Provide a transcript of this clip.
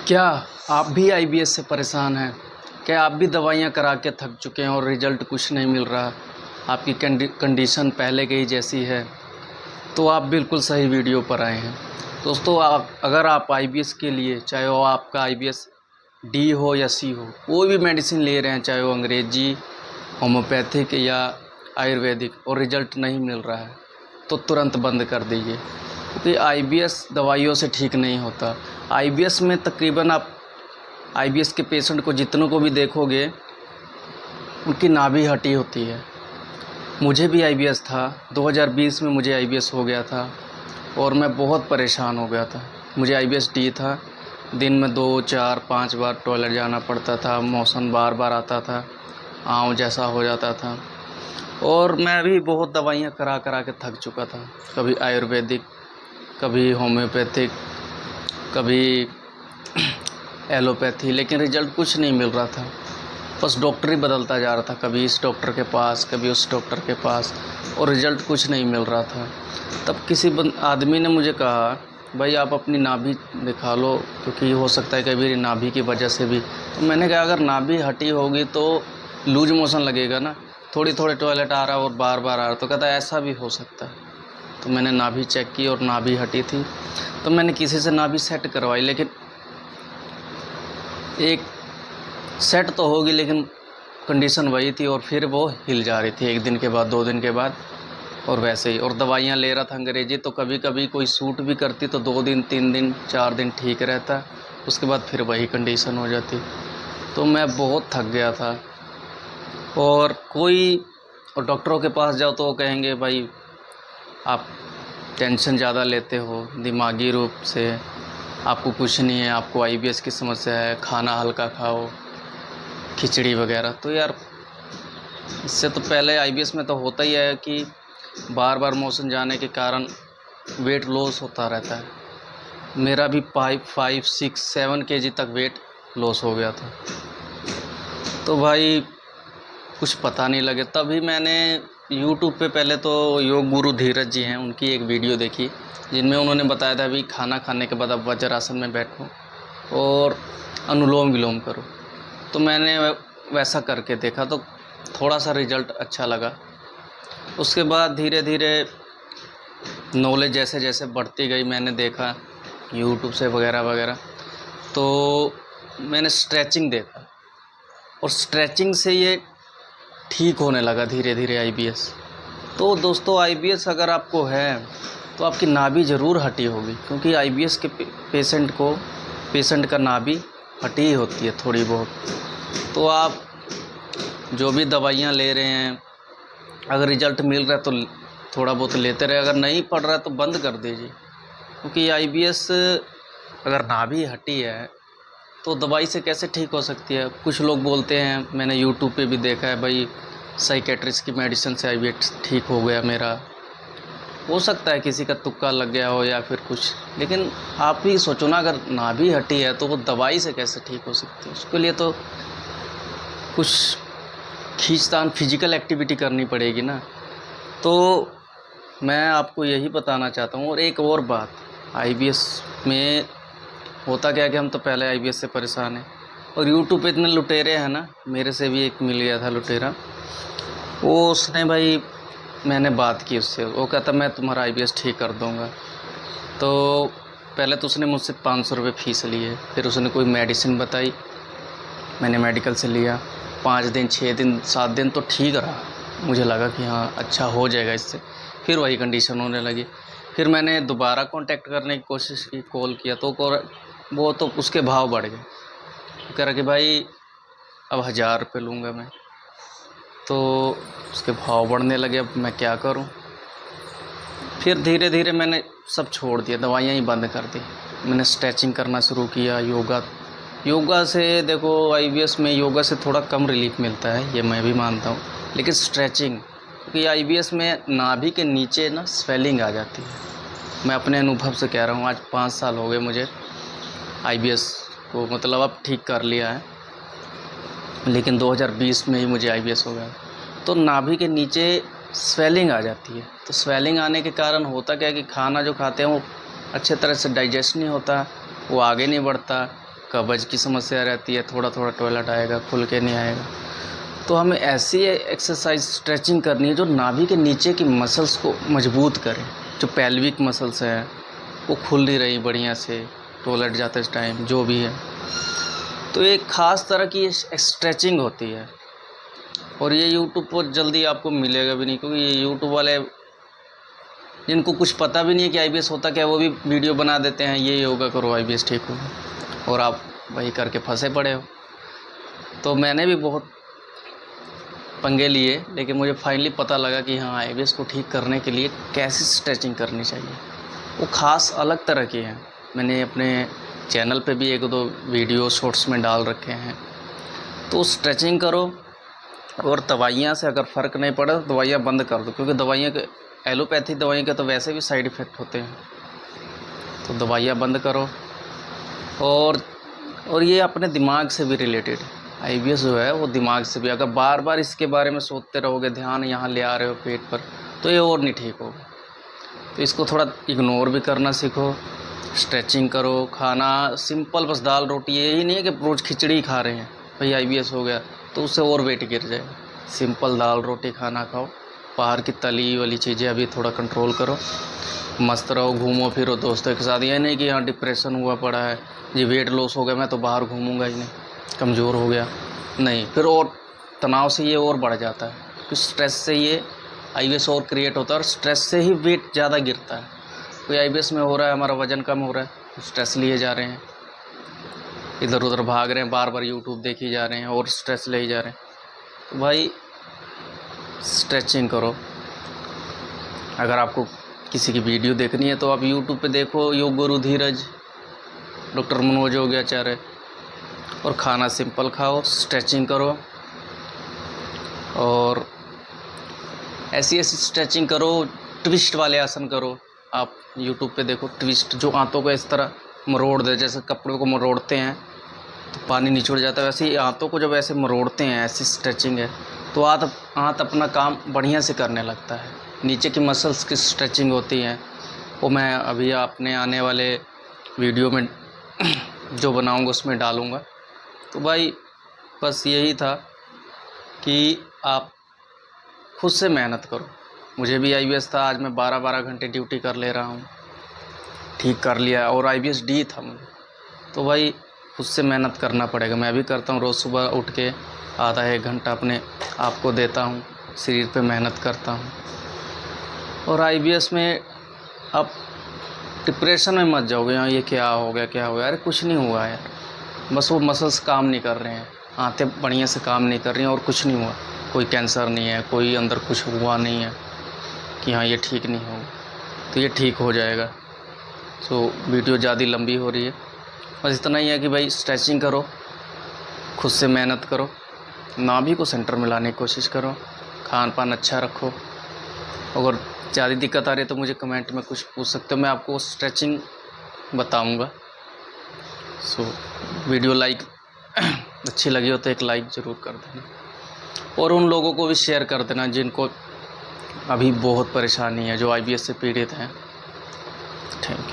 क्या आप भी आईबीएस से परेशान हैं? क्या आप भी दवाइयाँ करा के थक चुके हैं और रिज़ल्ट कुछ नहीं मिल रहा? आपकी कंडीशन पहले की ही जैसी है, तो आप बिल्कुल सही वीडियो पर आए हैं। दोस्तों, अगर आप आईबीएस के लिए, चाहे वो आपका आईबीएस डी हो या सी हो, कोई भी मेडिसिन ले रहे हैं, चाहे वो अंग्रेजी, होम्योपैथिक या आयुर्वेदिक, और रिज़ल्ट नहीं मिल रहा है, तो तुरंत बंद कर दीजिए, क्योंकि आईबीएस दवाइयों से ठीक नहीं होता। आईबीएस में तकरीबन आप आईबीएस के पेशेंट को जितनों को भी देखोगे, उनकी नाभि हटी होती है। मुझे भी आईबीएस था, 2020 में मुझे आईबीएस हो गया था और मैं बहुत परेशान हो गया था। मुझे आईबीएस डी था, दिन में 2, 4, 5 बार टॉयलेट जाना पड़ता था, मोशन बार बार आता था, आँव जैसा हो जाता था, और मैं भी बहुत दवाइयाँ करा करा के थक चुका था। कभी आयुर्वेदिक, कभी होम्योपैथिक, कभी एलोपैथी, लेकिन रिज़ल्ट कुछ नहीं मिल रहा था। बस डॉक्टर ही बदलता जा रहा था, कभी इस डॉक्टर के पास, कभी उस डॉक्टर के पास, और रिज़ल्ट कुछ नहीं मिल रहा था। तब किसी आदमी ने मुझे कहा, भाई आप अपनी नाभि दिखा लो, क्योंकि हो सकता है कभी नाभि की वजह से भी। तो मैंने कहा, अगर नाभि हटी होगी तो लूज मोशन लगेगा ना, थोड़ी थोड़ी टॉयलेट आ रहा और बार बार आ रहा। तो कहता ऐसा भी हो सकता है। तो मैंने नाभि चेक की और नाभि हटी थी, तो मैंने किसी से नाभि सेट करवाई, लेकिन एक सेट तो होगी, लेकिन कंडीशन वही थी, और फिर वो हिल जा रही थी 1 दिन के बाद, 2 दिन के बाद, और वैसे ही। और दवाइयाँ ले रहा था अंग्रेजी, तो कभी कभी कोई सूट भी करती तो 2 दिन, 3 दिन, 4 दिन ठीक रहता, उसके बाद फिर वही कंडीशन हो जाती। तो मैं बहुत थक गया था। और डॉक्टरों के पास जाओ तो वो कहेंगे, भाई आप टेंशन ज़्यादा लेते हो, दिमागी रूप से आपको कुछ नहीं है, आपको आईबीएस की समस्या है, खाना हल्का खाओ, खिचड़ी वगैरह। तो यार, इससे तो पहले आईबीएस में तो होता ही है कि बार बार मोशन जाने के कारण वेट लॉस होता रहता है। मेरा भी 5, 6, 7 केजी तक वेट लॉस हो गया था। तो भाई कुछ पता नहीं लगे, तभी मैंने यूट्यूब पे पहले तो योग गुरु धीरज जी हैं, उनकी एक वीडियो देखी, जिनमें उन्होंने बताया था, अभी खाना खाने के बाद आप वज्रासन में बैठो और अनुलोम विलोम करो। तो मैंने वैसा करके देखा, तो थोड़ा सा रिज़ल्ट अच्छा लगा। उसके बाद धीरे धीरे नॉलेज जैसे जैसे बढ़ती गई, मैंने देखा यूट्यूब से वगैरह वगैरह, तो मैंने स्ट्रेचिंग देखा, और स्ट्रेचिंग से ये ठीक होने लगा धीरे धीरे आईबीएस। तो दोस्तों, आईबीएस अगर आपको है तो आपकी नाभि ज़रूर हटी होगी, क्योंकि आईबीएस के पेशेंट का नाभि हटी ही होती है थोड़ी बहुत। तो आप जो भी दवाइयाँ ले रहे हैं, अगर रिज़ल्ट मिल रहा है तो थोड़ा बहुत लेते रहे, अगर नहीं पड़ रहा है तो बंद कर दीजिए, क्योंकि आईबीएस अगर नाभि हटी है तो दवाई से कैसे ठीक हो सकती है। कुछ लोग बोलते हैं, मैंने यूट्यूब पे भी देखा है, भाई साइकेट्रिस्ट की मेडिसिन से आईबीएस ठीक हो गया मेरा। हो सकता है किसी का तुक्का लग गया हो या फिर कुछ, लेकिन आप ही सोचो ना, अगर नाभि हटी है तो वो दवाई से कैसे ठीक हो सकती है। उसके लिए तो कुछ खींचतान, फिजिकल एक्टिविटी करनी पड़ेगी ना। तो मैं आपको यही बताना चाहता हूँ। और एक और बात, आईबीएस में होता क्या है कि हम तो पहले आईबीएस से परेशान हैं, और यूट्यूब पे इतने लुटेरे हैं ना। मेरे से भी एक मिल गया था लुटेरा, वो उसने, भाई मैंने बात की उससे, वो कहता मैं तुम्हारा आईबीएस ठीक कर दूंगा। तो पहले तो उसने मुझसे 500 रुपये फ़ीस लिए, फिर उसने कोई मेडिसिन बताई, मैंने मेडिकल से लिया। 5 दिन, 6 दिन, 7 दिन तो ठीक रहा, मुझे लगा कि हाँ अच्छा हो जाएगा इससे। फिर वही कंडीशन होने लगी। फिर मैंने दोबारा कांटेक्ट करने की कोशिश की, कॉल किया, तो वो तो उसके भाव बढ़ गए। कह रहा कि भाई अब 1000 रुपये लूँगा मैं। तो उसके भाव बढ़ने लगे, अब मैं क्या करूं। फिर धीरे धीरे मैंने सब छोड़ दिया, दवाइयाँ ही बंद कर दी। मैंने स्ट्रेचिंग करना शुरू किया, योगा से देखो, आईबीएस में योगा से थोड़ा कम रिलीफ मिलता है, ये मैं भी मानता हूँ, लेकिन स्ट्रेचिंग, क्योंकि आईबीएस में नाभि के नीचे ना स्वेलिंग आ जाती है। मैं अपने अनुभव से कह रहा हूँ, आज 5 साल हो गए मुझे आईबीएस को, मतलब अब ठीक कर लिया है, लेकिन 2020 में ही मुझे आईबीएस हो गया। तो नाभि के नीचे स्वेलिंग आ जाती है। तो स्वेलिंग आने के कारण होता क्या है कि खाना जो खाते हैं वो अच्छे तरह से डाइजेस्ट नहीं होता, वो आगे नहीं बढ़ता, कब्ज की समस्या रहती है, थोड़ा थोड़ा टॉयलेट आएगा, खुल के नहीं आएगा। तो हमें ऐसी एक्सरसाइज स्ट्रेचिंग करनी है जो नाभि के नीचे की मसल्स को मजबूत करे। जो पेल्विक मसल्स हैं वो खुल नहीं रही बढ़िया से, टॉयलेट जाते टाइम जो भी है, तो एक ख़ास तरह की स्ट्रेचिंग होती है। और ये यूट्यूब पर जल्दी आपको मिलेगा भी नहीं, क्योंकि ये यूट्यूब वाले जिनको कुछ पता भी नहीं है कि IBS होता क्या, वो भी वीडियो बना देते हैं, ये योगा करो IBS ठीक होगा, और आप वही करके फंसे पड़े हो। तो मैंने भी बहुत पंगे लिए, लेकिन मुझे फाइनली पता लगा कि हाँ, IBS को ठीक करने के लिए कैसी स्ट्रेचिंग करनी चाहिए, वो ख़ास अलग तरह की है। मैंने अपने चैनल पे भी 1-2 वीडियो शॉर्ट्स में डाल रखे हैं। तो स्ट्रेचिंग करो, और दवाइयाँ से अगर फ़र्क नहीं पड़ा तो दवाइयाँ बंद कर दो, क्योंकि दवाइयाँ के एलोपैथी दवाइयों के तो वैसे भी साइड इफ़ेक्ट होते हैं। तो दवाइयाँ बंद करो। और ये अपने दिमाग से भी रिलेटेड है। IBS जो है वो दिमाग से भी, अगर बार बार इसके बारे में सोचते रहोगे, ध्यान यहाँ ले आ रहे हो पेट पर, तो ये और नहीं ठीक होगा। तो इसको थोड़ा इग्नोर भी करना सीखो, स्ट्रेचिंग करो, खाना सिंपल, बस दाल रोटी। यही नहीं है कि रोज़ खिचड़ी खा रहे हैं भाई IBS हो गया, तो उससे और वेट गिर जाएगा। सिंपल दाल रोटी खाना खाओ, बाहर की तली वाली चीज़ें अभी थोड़ा कंट्रोल करो, मस्त रहो, घूमो फिरो दोस्तों के साथ। ये नहीं कि हाँ डिप्रेशन हुआ पड़ा है जी, वेट लॉस हो गया, मैं तो बाहर घूमूंगा ही नहीं, कमज़ोर हो गया, नहीं, फिर और तनाव से ये और बढ़ जाता है, क्योंकि स्ट्रेस से ये IBS और क्रिएट होता है, और स्ट्रेस से ही वेट ज़्यादा गिरता है। कोई IBS में हो रहा है, हमारा वज़न कम हो रहा है, तो स्ट्रेस लिए जा रहे हैं, इधर उधर भाग रहे हैं, बार बार यूट्यूब देखी जा रहे हैं और स्ट्रेस ले जा रहे हैं। तो भाई स्ट्रेचिंग करो। अगर आपको किसी की वीडियो देखनी है तो आप यूट्यूब पे देखो, योग गुरु धीरज, डॉक्टर मनोज योग्याचार्य, और खाना सिंपल खाओ, स्ट्रेचिंग करो, और ऐसी स्ट्रेचिंग करो, ट्विस्ट वाले आसन करो। आप यूट्यूब पे देखो ट्विस्ट, जो आंतों को इस तरह मरोड़ दे, जैसे कपड़ों को मरोड़ते हैं तो पानी निचुड़ जाता है, वैसे ही आंतों को जब ऐसे मरोड़ते हैं, ऐसी स्ट्रेचिंग है, तो आंत अपना काम बढ़िया से करने लगता है। नीचे की मसल्स की स्ट्रेचिंग होती हैं, वो मैं अभी अपने आने वाले वीडियो में जो बनाऊंगा उसमें डालूंगा। तो भाई बस यही था कि आप खुद से मेहनत करो। मुझे भी IBS था, आज मैं 12-12 घंटे ड्यूटी कर ले रहा हूँ, ठीक कर लिया, और IBS D था मुझे। तो भाई खुद से मेहनत करना पड़ेगा। मैं भी करता हूँ, रोज़ सुबह उठ के आधा 1 घंटा अपने आप को देता हूँ, शरीर पे मेहनत करता हूँ। और IBS में आप डिप्रेशन में मत जाओगे, यहाँ ये क्या हो गया, अरे कुछ नहीं हुआ यार, बस वो मसल्स काम नहीं कर रहे हैं, आंतें बढ़िया से काम नहीं कर रही हैं, और कुछ नहीं हुआ। कोई कैंसर नहीं है, कोई अंदर कुछ हुआ नहीं है कि हाँ ये ठीक नहीं होगा, तो ये ठीक हो जाएगा। सो वीडियो ज़्यादा लंबी हो रही है, बस इतना ही है कि भाई स्ट्रेचिंग करो, खुद से मेहनत करो, नाभि को सेंटर में लाने की कोशिश करो, खान पान अच्छा रखो। अगर ज़्यादा दिक्कत आ रही है तो मुझे कमेंट में कुछ पूछ सकते हो, मैं आपको स्ट्रेचिंग बताऊंगा। सो वीडियो लाइक अच्छी लगी हो तो एक लाइक ज़रूर कर देना, और उन लोगों को भी शेयर कर देना जिनको अभी बहुत परेशानी है, जो IBS से पीड़ित हैं। Thank you.